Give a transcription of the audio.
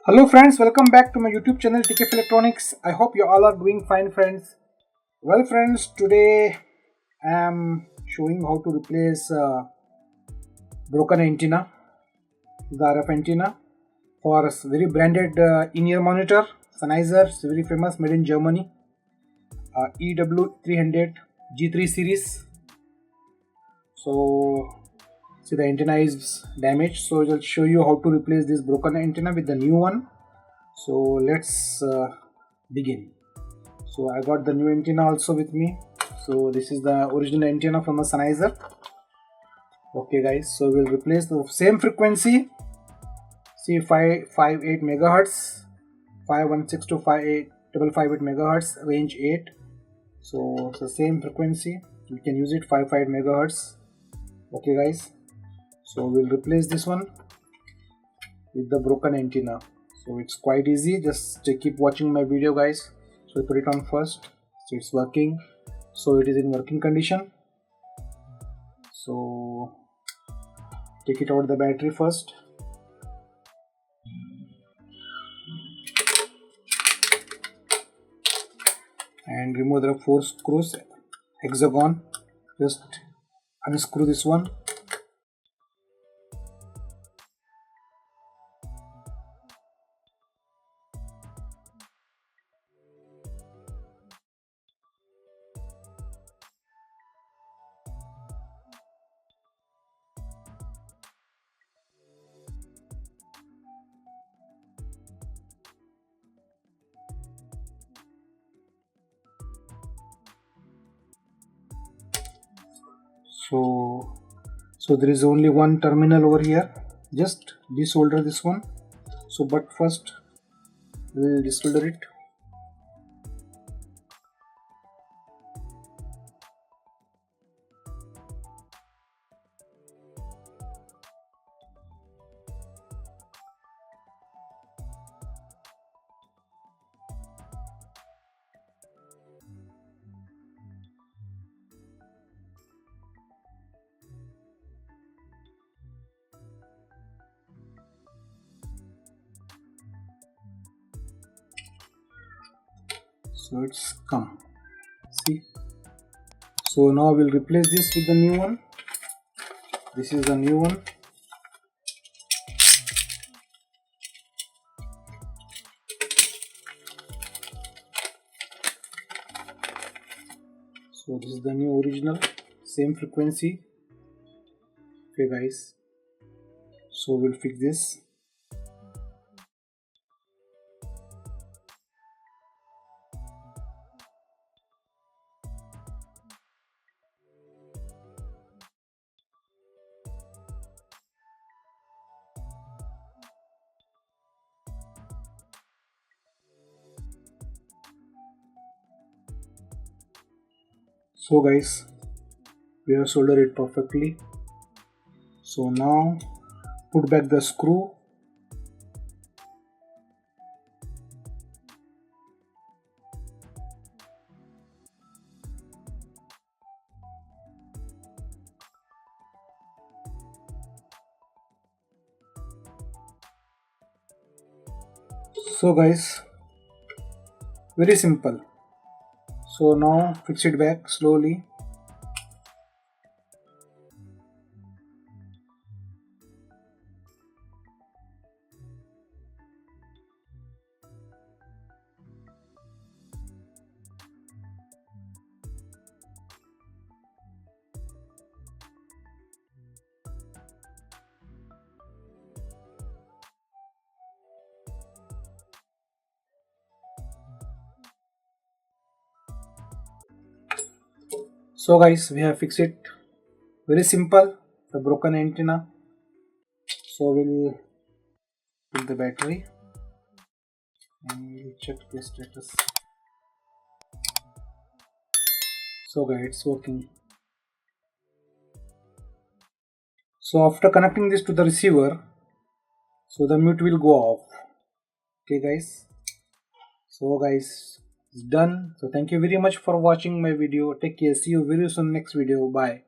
Hello friends, welcome back to my YouTube channel TKF Electronics. I hope you all are doing fine friends. Well friends, today I am showing how to replace broken antenna, the RF antenna for a very branded in-ear monitor, Sennheiser, it's very famous, made in Germany, EW300 G3 series. So see, the antenna is damaged, so I'll show you how to replace this broken antenna with the new one. So let's begin. So I got the new antenna also with me. So this is the original antenna from the Sennheiser. Okay guys, so we'll replace the same frequency, see 558 megahertz, 516 to 558 megahertz, range 8. So it's the same frequency, we can use it, 55 megahertz. Okay guys, so we'll replace this one with the broken antenna. So it's quite easy, just keep watching my video guys. So I put it on first, so it's working, so it is in working condition. So take it out the battery first, and remove the 4 screws, hexagon. Just unscrew this one. So there is only one terminal over here, just desolder this one. So but first we'll desolder it. So it's come, see. So now we'll replace this with the new one. This is the new one. So this is the new original, same frequency. Okay guys, so we'll fix this. So guys, we have soldered it perfectly. So now put back the screw. So guys, very simple. So now fix it back slowly. So guys, we have fixed it, very simple, the broken antenna. So we'll put the battery and we'll check the status. So guys, it's working. So after connecting this to the receiver, so the mute will go off. Okay guys, so guys, it's done. So thank you very much for watching my video. Take care, see you very soon next video. Bye.